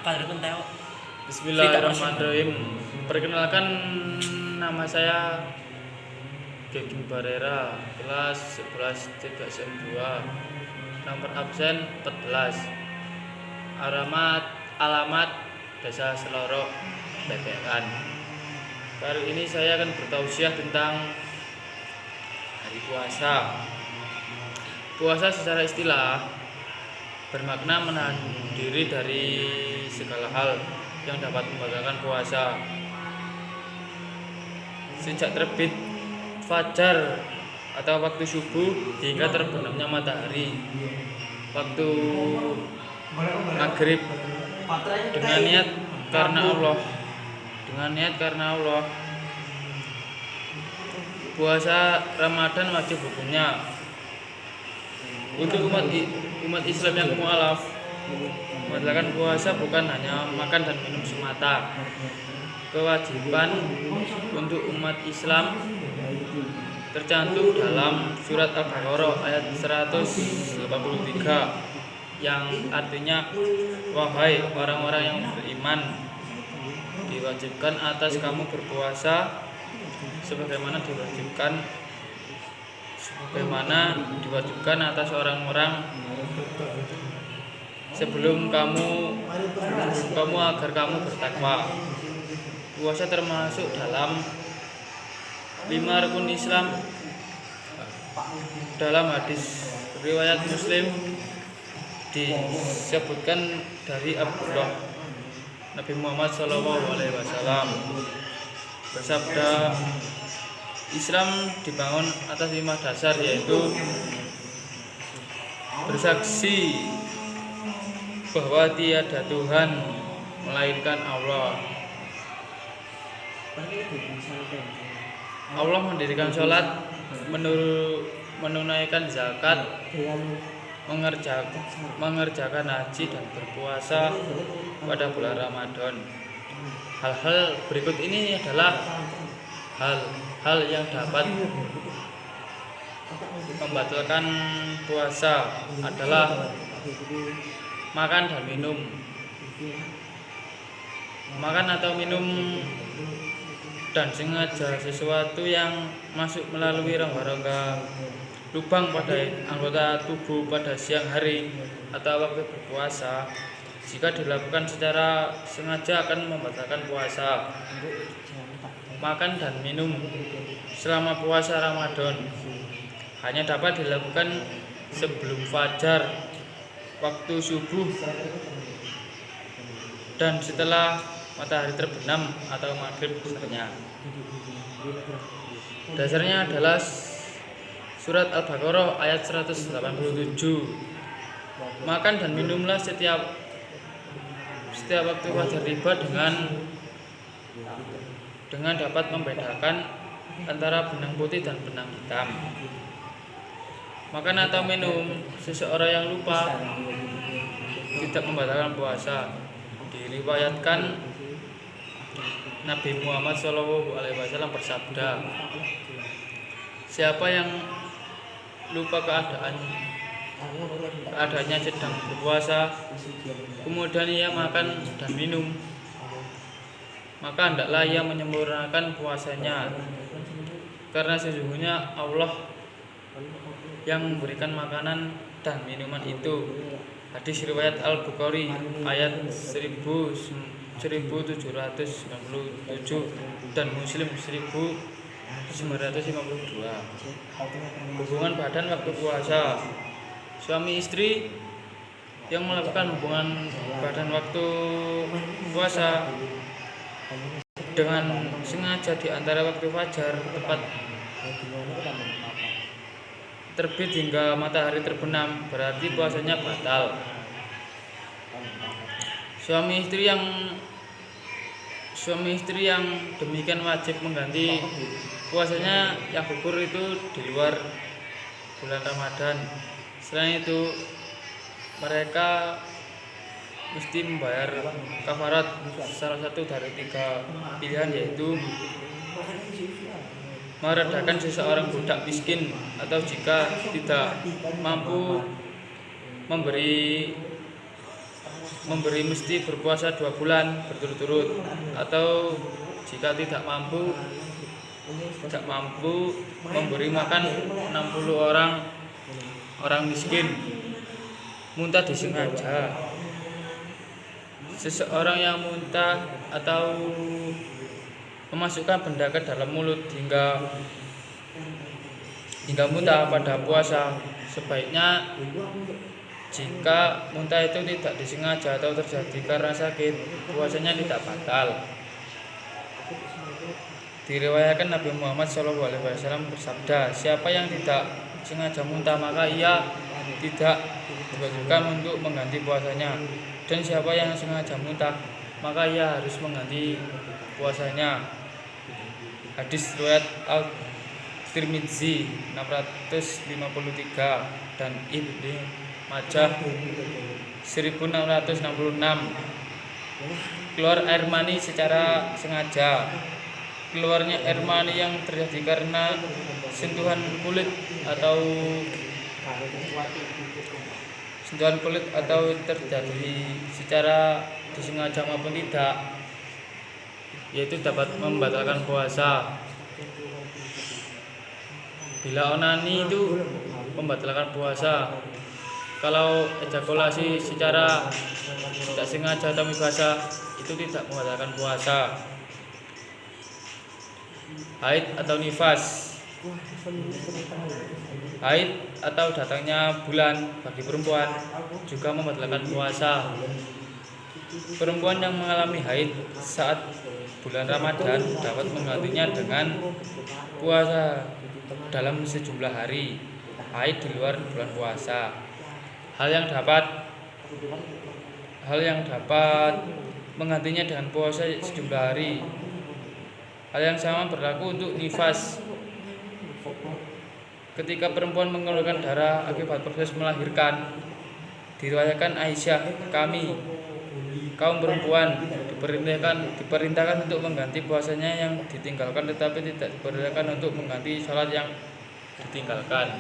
Kadaripun teo. Bismillahirrahmanirrahim. Perkenalkan, nama saya Geging Barera, kelas 11 3 2, nomor absen 14, alamat Desa Selorok, Bebekan. Kali ini saya akan bertausiah tentang hari puasa. Puasa secara istilah bermakna menahan diri dari segala hal yang dapat membatalkan puasa. Sejak terbit fajar atau waktu subuh hingga terbenamnya matahari, waktu maghrib, dengan niat karena Allah. Puasa Ramadan wajib hukumnya. Untuk umat Islam yang mualaf, membatalkan puasa bukan hanya makan dan minum semata. Kewajiban untuk umat Islam tercantum dalam surat Al-Baqarah ayat 183 yang artinya, wahai orang-orang yang beriman, diwajibkan atas kamu berpuasa sebagaimana diwajibkan atas orang-orang sebelum kamu agar kamu bertakwa. Puasa termasuk dalam 5 rukun Islam. Dalam hadis riwayat Muslim disebutkan dari Abdullah, Nabi Muhammad SAW bersabda, Islam dibangun atas 5 dasar, yaitu bersaksi bahwa tiada Tuhan melainkan Allah, mendirikan sholat, menunaikan zakat, mengerjakan haji, dan berpuasa pada bulan Ramadan. Hal-hal berikut ini adalah hal yang dapat membatalkan puasa adalah makan dan minum. Makan atau minum dan sengaja sesuatu yang masuk melalui rongga-rongga lubang pada anggota tubuh pada siang hari atau waktu berpuasa, jika dilakukan secara sengaja akan membatalkan puasa. Makan dan minum selama puasa Ramadan hanya dapat dilakukan sebelum fajar, waktu subuh, dan setelah matahari terbenam atau maghrib besarnya. Dasarnya adalah surat Al-Baqarah ayat 187. Makan dan minumlah setiap waktu fajar tiba dengan dapat membedakan antara benang putih dan benang hitam. Makan atau minum seseorang yang lupa tidak membatalkan puasa. Diriwayatkan Nabi Muhammad SAW bersabda, siapa yang lupa keadaannya sedang berpuasa, kemudian ia makan dan minum, maka hendaklah ia menyempurnakan puasanya, karena sesungguhnya Allah yang memberikan makanan dan minuman itu. Hadis riwayat Al-Bukhari ayat 1797 dan Muslim 1952. Hubungan badan waktu puasa. Suami istri yang melakukan hubungan badan waktu puasa dengan sengaja di antara waktu fajar tepat terbit hingga matahari terbenam, berarti puasanya batal. Suami istri yang demikian wajib mengganti puasanya yang gugur itu di luar bulan Ramadan. Selain itu, mereka mesti membayar kafarat salah satu dari 3 pilihan, yaitu meredakan seseorang budak miskin, atau jika tidak mampu memberi memberi mesti berpuasa 2 bulan berturut-turut, atau jika tidak mampu memberi makan 60 orang miskin. Muntah disengaja. Seseorang yang muntah atau memasukkan benda ke dalam mulut hingga muntah pada puasa, sebaiknya jika muntah itu tidak disengaja atau terjadi karena sakit, puasanya tidak batal. Diriwayatkan Nabi Muhammad SAW bersabda, siapa yang tidak sengaja muntah maka ia tidak diwajibkan untuk mengganti puasanya, dan siapa yang sengaja muntah maka ia harus mengganti puasanya. Hadis riwayat Al-Tirmidzi 653 dan Ibnu Majah 1666. Keluar air mani secara sengaja. Keluarnya air mani yang terjadi karena sentuhan kulit atau terjadi secara disengaja maupun tidak, yaitu dapat membatalkan puasa. Bila onani itu membatalkan puasa. Kalau ejakulasi secara tidak sengaja atau mubazir itu tidak membatalkan puasa. Haid atau nifas. Haid atau datangnya bulan bagi perempuan juga membatalkan puasa. Perempuan yang mengalami haid saat bulan Ramadan dapat menggantinya dengan puasa dalam sejumlah hari haid di luar bulan puasa. Hal yang dapat menggantinya dengan puasa sejumlah hari. Hal yang sama berlaku untuk nifas. Ketika perempuan mengeluarkan darah akibat proses melahirkan, diriwayatkan Aisyah, kaum perempuan diperintahkan untuk mengganti puasanya yang ditinggalkan, tetapi tidak diperintahkan untuk mengganti salat yang ditinggalkan.